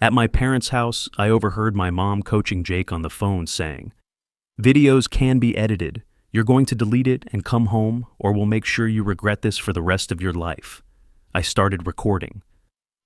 At my parents' house, I overheard my mom coaching Jake on the phone saying, "Videos can be edited. You're going to delete it and come home, or we'll make sure you regret this for the rest of your life." I started recording.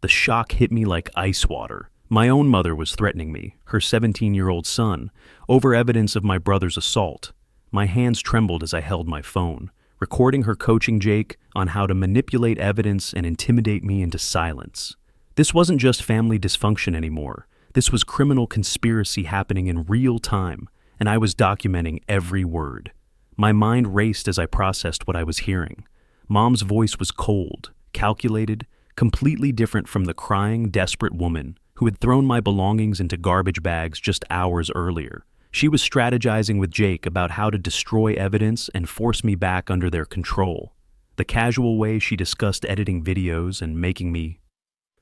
The shock hit me like ice water. My own mother was threatening me, her 17-year-old son, over evidence of my brother's assault. My hands trembled as I held my phone, recording her coaching Jake on how to manipulate evidence and intimidate me into silence. This wasn't just family dysfunction anymore. This was criminal conspiracy happening in real time, and I was documenting every word. My mind raced as I processed what I was hearing. Mom's voice was cold, calculated, completely different from the crying, desperate woman who had thrown my belongings into garbage bags just hours earlier. She was strategizing with Jake about how to destroy evidence and force me back under their control. The casual way she discussed editing videos and making me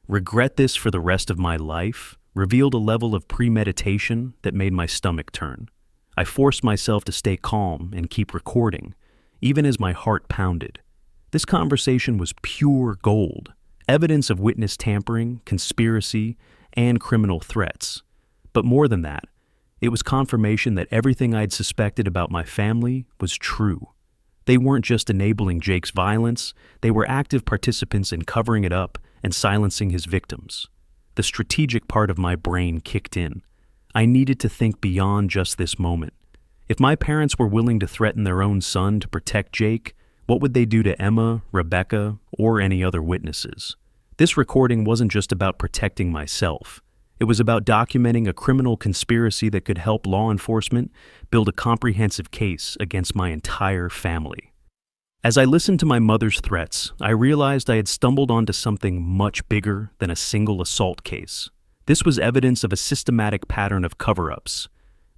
regret this for the rest of my life revealed a level of premeditation that made my stomach turn. I forced myself to stay calm and keep recording, even as my heart pounded. This conversation was pure gold, evidence of witness tampering, conspiracy, and criminal threats. But more than that, it was confirmation that everything I'd suspected about my family was true. They weren't just enabling Jake's violence, they were active participants in covering it up and silencing his victims. The strategic part of my brain kicked in. I needed to think beyond just this moment. If my parents were willing to threaten their own son to protect Jake, what would they do to Emma, Rebecca, or any other witnesses? This recording wasn't just about protecting myself. It was about documenting a criminal conspiracy that could help law enforcement build a comprehensive case against my entire family. As I listened to my mother's threats, I realized I had stumbled onto something much bigger than a single assault case. This was evidence of a systematic pattern of cover-ups,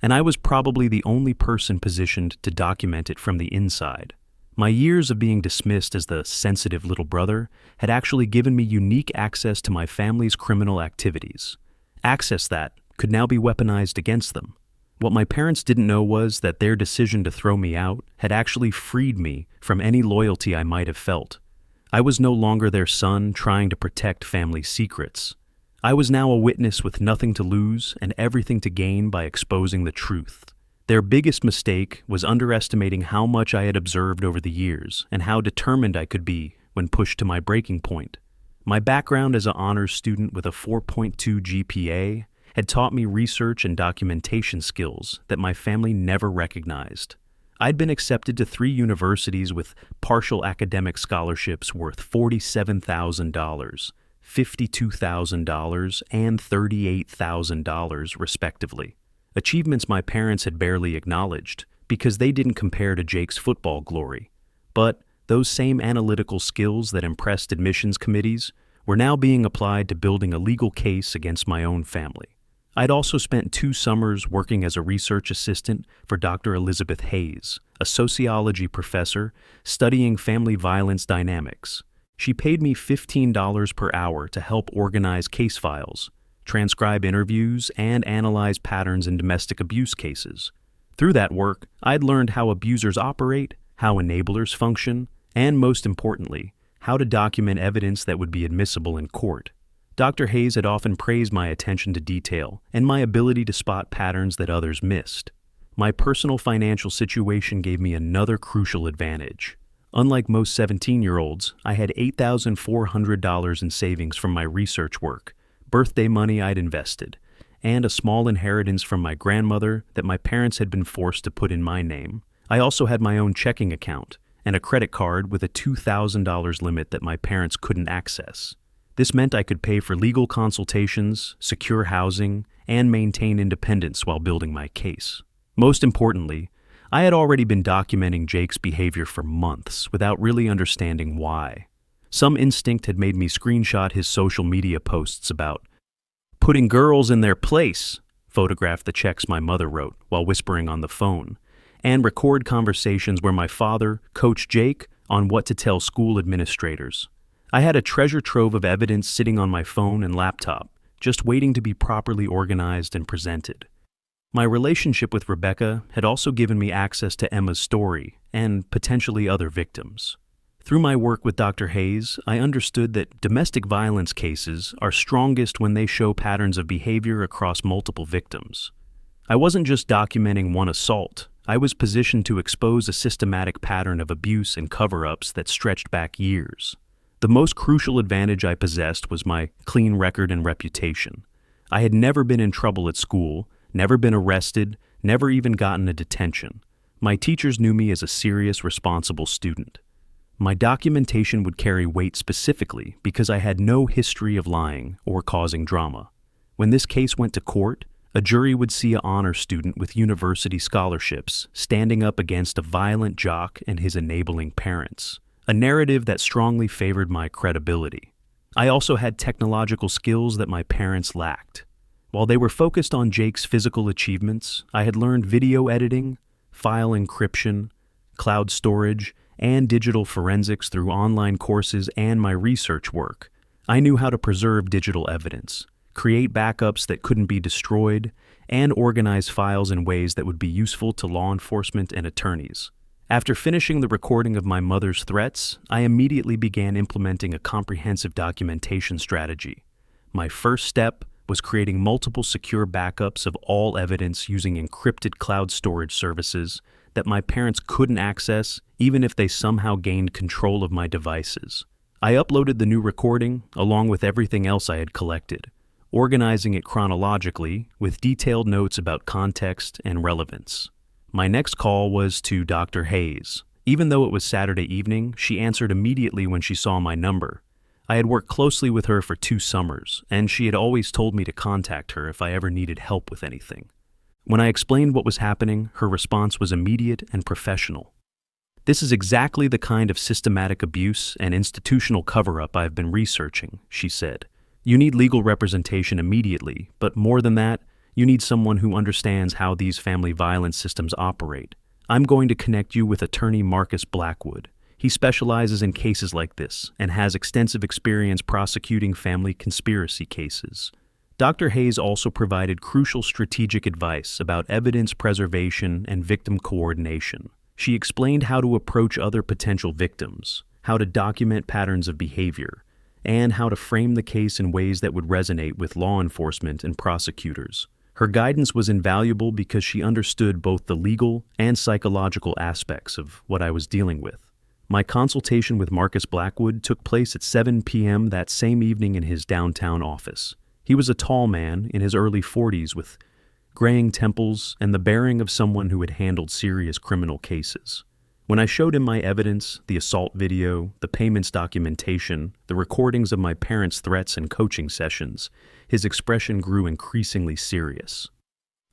and I was probably the only person positioned to document it from the inside. My years of being dismissed as the sensitive little brother had actually given me unique access to my family's criminal activities. Access that could now be weaponized against them. What my parents didn't know was that their decision to throw me out had actually freed me from any loyalty I might have felt. I was no longer their son trying to protect family secrets. I was now a witness with nothing to lose and everything to gain by exposing the truth. Their biggest mistake was underestimating how much I had observed over the years and how determined I could be when pushed to my breaking point. My background as an honors student with a 4.2 GPA had taught me research and documentation skills that my family never recognized. I'd been accepted to 3 universities with partial academic scholarships worth $47,000, $52,000, and $38,000, respectively. Achievements my parents had barely acknowledged because they didn't compare to Jake's football glory. But those same analytical skills that impressed admissions committees were now being applied to building a legal case against my own family. I'd also spent 2 summers working as a research assistant for Dr. Elizabeth Hayes, a sociology professor studying family violence dynamics. She paid me $15 per hour to help organize case files, transcribe interviews, and analyze patterns in domestic abuse cases. Through that work, I'd learned how abusers operate, how enablers function, and most importantly, how to document evidence that would be admissible in court. Dr. Hayes had often praised my attention to detail and my ability to spot patterns that others missed. My personal financial situation gave me another crucial advantage. Unlike most 17-year-olds, I had $8,400 in savings from my research work, birthday money I'd invested, and a small inheritance from my grandmother that my parents had been forced to put in my name. I also had my own checking account and a credit card with a $2,000 limit that my parents couldn't access. This meant I could pay for legal consultations, secure housing, and maintain independence while building my case. Most importantly, I had already been documenting Jake's behavior for months without really understanding why. Some instinct had made me screenshot his social media posts about putting girls in their place, photograph the checks my mother wrote while whispering on the phone, and record conversations where my father coached Jake on what to tell school administrators. I had a treasure trove of evidence sitting on my phone and laptop, just waiting to be properly organized and presented. My relationship with Rebecca had also given me access to Emma's story and potentially other victims. Through my work with Dr. Hayes, I understood that domestic violence cases are strongest when they show patterns of behavior across multiple victims. I wasn't just documenting one assault. I was positioned to expose a systematic pattern of abuse and cover-ups that stretched back years. The most crucial advantage I possessed was my clean record and reputation. I had never been in trouble at school, never been arrested, never even gotten a detention. My teachers knew me as a serious, responsible student. My documentation would carry weight specifically because I had no history of lying or causing drama. When this case went to court, a jury would see an honor student with university scholarships standing up against a violent jock and his enabling parents, a narrative that strongly favored my credibility. I also had technological skills that my parents lacked. While they were focused on Jake's physical achievements, I had learned video editing, file encryption, cloud storage, and digital forensics through online courses and my research work. I knew how to preserve digital evidence, create backups that couldn't be destroyed, and organize files in ways that would be useful to law enforcement and attorneys. After finishing the recording of my mother's threats, I immediately began implementing a comprehensive documentation strategy. My first step was creating multiple secure backups of all evidence using encrypted cloud storage services that my parents couldn't access even if they somehow gained control of my devices. I uploaded the new recording along with everything else I had collected, organizing it chronologically with detailed notes about context and relevance. My next call was to Dr. Hayes. Even though it was Saturday evening, she answered immediately when she saw my number. I had worked closely with her for 2 summers, and she had always told me to contact her if I ever needed help with anything. When I explained what was happening, her response was immediate and professional. "This is exactly the kind of systematic abuse and institutional cover-up I've been researching," she said. "You need legal representation immediately, but more than that, you need someone who understands how these family violence systems operate. I'm going to connect you with attorney Marcus Blackwood. He specializes in cases like this and has extensive experience prosecuting family conspiracy cases." Dr. Hayes also provided crucial strategic advice about evidence preservation and victim coordination. She explained how to approach other potential victims, how to document patterns of behavior, and how to frame the case in ways that would resonate with law enforcement and prosecutors. Her guidance was invaluable because she understood both the legal and psychological aspects of what I was dealing with. My consultation with Marcus Blackwood took place at 7 p.m. that same evening in his downtown office. He was a tall man in his early 40s with graying temples and the bearing of someone who had handled serious criminal cases. When I showed him my evidence, the assault video, the payments documentation, the recordings of my parents' threats and coaching sessions, his expression grew increasingly serious.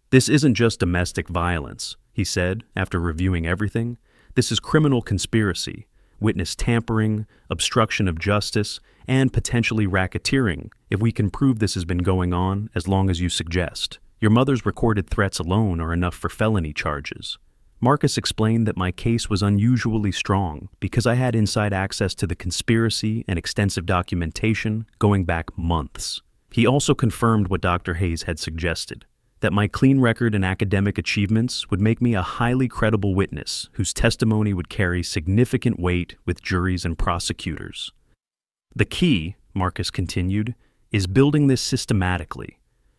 "This isn't just domestic violence," he said after reviewing everything. "This is criminal conspiracy, witness tampering, obstruction of justice, and potentially racketeering if we can prove this has been going on as long as you suggest. Your mother's recorded threats alone are enough for felony charges." Marcus explained that my case was unusually strong because I had inside access to the conspiracy and extensive documentation going back months. He also confirmed what Dr. Hayes had suggested, that my clean record and academic achievements would make me a highly credible witness whose testimony would carry significant weight with juries and prosecutors. "The key," Marcus continued, "is building this systematically.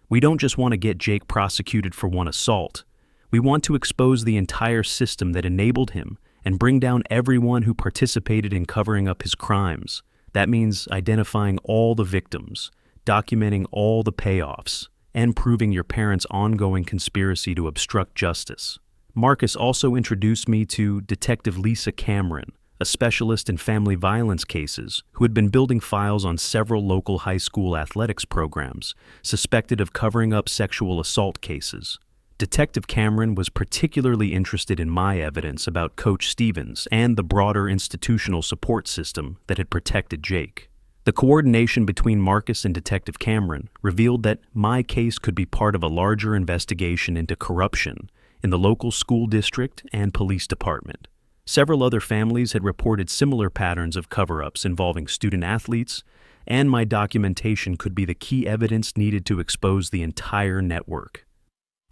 We don't just want to get Jake prosecuted for one assault. We want to expose the entire system that enabled him and bring down everyone who participated in covering up his crimes. That means identifying all the victims, documenting all the payoffs, and proving your parents' ongoing conspiracy to obstruct justice." Marcus also introduced me to Detective Lisa Cameron, a specialist in family violence cases who had been building files on several local high school athletics programs suspected of covering up sexual assault cases. Detective Cameron was particularly interested in my evidence about Coach Stevens and the broader institutional support system that had protected Jake. The coordination between Marcus and Detective Cameron revealed that my case could be part of a larger investigation into corruption in the local school district and police department. Several other families had reported similar patterns of cover-ups involving student athletes, and my documentation could be the key evidence needed to expose the entire network.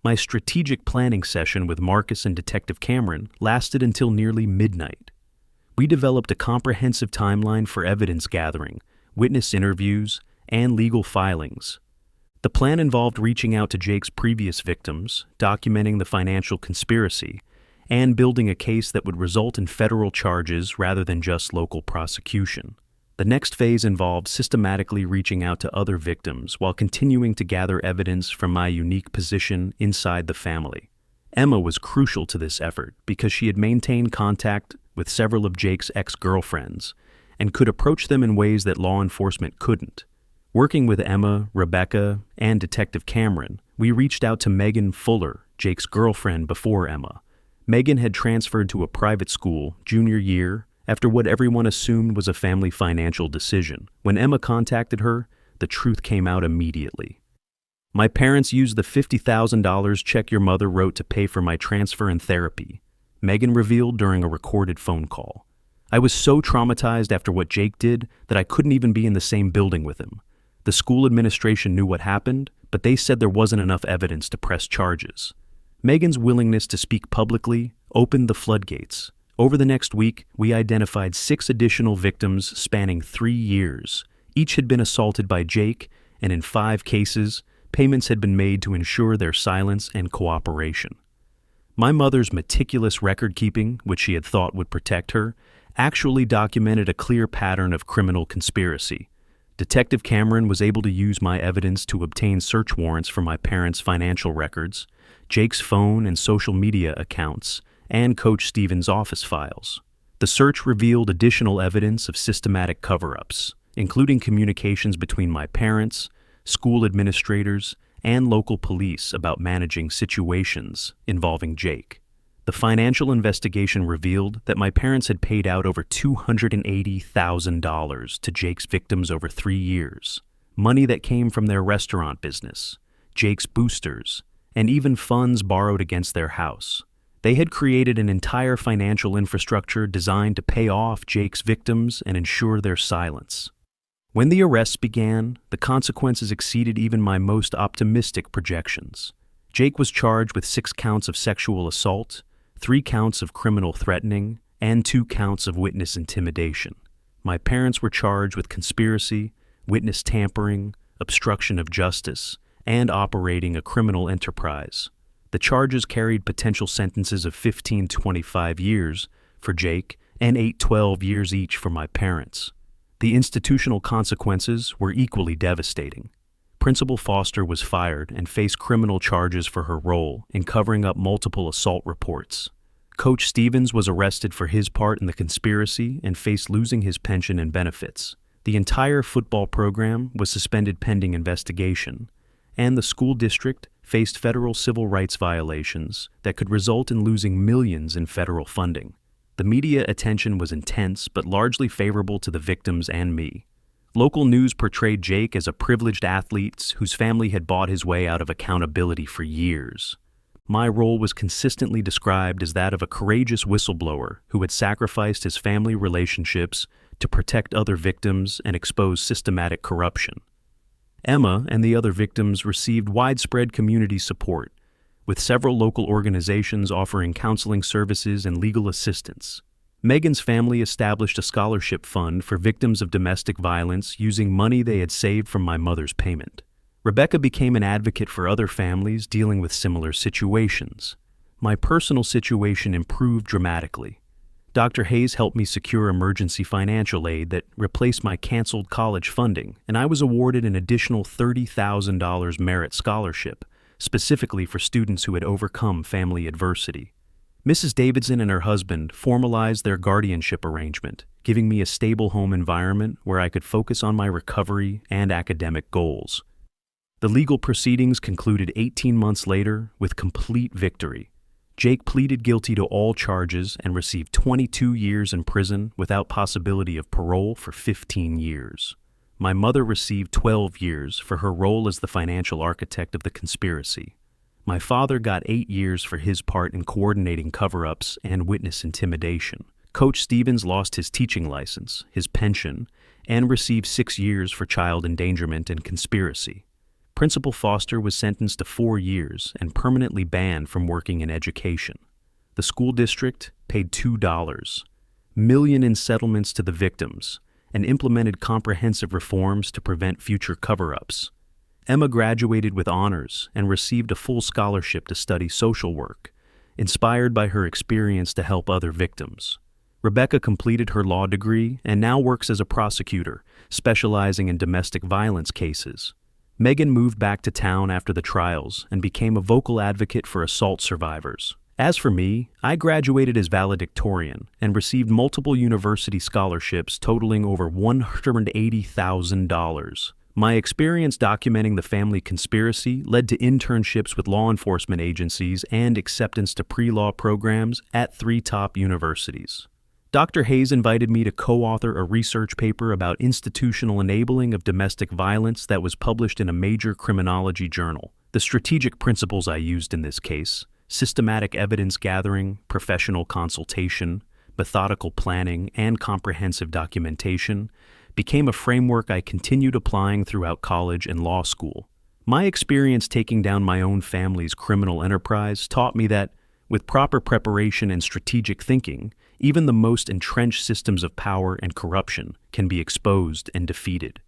My strategic planning session with Marcus and Detective Cameron lasted until nearly midnight. We developed a comprehensive timeline for evidence gathering, witness interviews, and legal filings. The plan involved reaching out to Jake's previous victims, documenting the financial conspiracy, and building a case that would result in federal charges rather than just local prosecution. The next phase involved systematically reaching out to other victims while continuing to gather evidence from my unique position inside the family. Emma was crucial to this effort because she had maintained contact with several of Jake's ex-girlfriends and could approach them in ways that law enforcement couldn't. Working with Emma, Rebecca, and Detective Cameron, we reached out to Megan Fuller, Jake's girlfriend before Emma. Megan had transferred to a private school junior year after what everyone assumed was a family financial decision. When Emma contacted her, the truth came out immediately. My parents used the $50,000 check your mother wrote to pay for my transfer and therapy, Megan revealed during a recorded phone call. I was so traumatized after what Jake did that I couldn't even be in the same building with him. The school administration knew what happened, but they said there wasn't enough evidence to press charges. Megan's willingness to speak publicly opened the floodgates. Over the next week, we identified 6 additional victims spanning 3 years. Each had been assaulted by Jake, and in 5 cases, payments had been made to ensure their silence and cooperation. My mother's meticulous record-keeping, which she had thought would protect her, actually documented a clear pattern of criminal conspiracy. Detective Cameron was able to use my evidence to obtain search warrants for my parents' financial records, Jake's phone and social media accounts, and Coach Stevens' office files. The search revealed additional evidence of systematic cover-ups, including communications between my parents, school administrators, and local police about managing situations involving Jake. The financial investigation revealed that my parents had paid out over $280,000 to Jake's victims over 3 years, money that came from their restaurant business, Jake's boosters, and even funds borrowed against their house. They had created an entire financial infrastructure designed to pay off Jake's victims and ensure their silence. When the arrests began, the consequences exceeded even my most optimistic projections. Jake was charged with 6 counts of sexual assault, 3 counts of criminal threatening, and 2 counts of witness intimidation. My parents were charged with conspiracy, witness tampering, obstruction of justice, and operating a criminal enterprise. The charges carried potential sentences of 15 to 25 years for Jake and 8 to 12 years each for my parents. The institutional consequences were equally devastating. Principal Foster was fired and faced criminal charges for her role in covering up multiple assault reports. Coach Stevens was arrested for his part in the conspiracy and faced losing his pension and benefits. The entire football program was suspended pending investigation, and the school district faced federal civil rights violations that could result in losing millions in federal funding. The media attention was intense but largely favorable to the victims and me. Local news portrayed Jake as a privileged athlete whose family had bought his way out of accountability for years. My role was consistently described as that of a courageous whistleblower who had sacrificed his family relationships to protect other victims and expose systematic corruption. Emma and the other victims received widespread community support, with several local organizations offering counseling services and legal assistance. Megan's family established a scholarship fund for victims of domestic violence using money they had saved from my mother's payment. Rebecca became an advocate for other families dealing with similar situations. My personal situation improved dramatically. Dr. Hayes helped me secure emergency financial aid that replaced my canceled college funding, and I was awarded an additional $30,000 merit scholarship, specifically for students who had overcome family adversity. Mrs. Davidson and her husband formalized their guardianship arrangement, giving me a stable home environment where I could focus on my recovery and academic goals. The legal proceedings concluded 18 months later with complete victory. Jake pleaded guilty to all charges and received 22 years in prison without possibility of parole for 15 years. My mother received 12 years for her role as the financial architect of the conspiracy. My father got 8 years for his part in coordinating cover-ups and witness intimidation. Coach Stevens lost his teaching license, his pension, and received 6 years for child endangerment and conspiracy. Principal Foster was sentenced to 4 years and permanently banned from working in education. The school district paid $2. million in settlements to the victims, and implemented comprehensive reforms to prevent future cover-ups. Emma graduated with honors and received a full scholarship to study social work, inspired by her experience to help other victims. Rebecca completed her law degree and now works as a prosecutor, specializing in domestic violence cases. Megan moved back to town after the trials and became a vocal advocate for assault survivors. As for me, I graduated as valedictorian and received multiple university scholarships totaling over $180,000. My experience documenting the family conspiracy led to internships with law enforcement agencies and acceptance to pre-law programs at 3 top universities. Dr. Hayes invited me to co-author a research paper about institutional enabling of domestic violence that was published in a major criminology journal. The strategic principles I used in this case, systematic evidence gathering, professional consultation, methodical planning, and comprehensive documentation, became a framework I continued applying throughout college and law school. My experience taking down my own family's criminal enterprise taught me that, with proper preparation and strategic thinking, even the most entrenched systems of power and corruption can be exposed and defeated.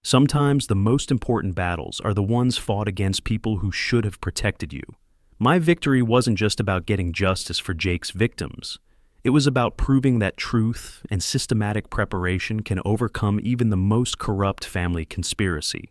Sometimes the most important battles are the ones fought against people who should have protected you. My victory wasn't just about getting justice for Jake's victims. It was about proving that truth and systematic preparation can overcome even the most corrupt family conspiracy.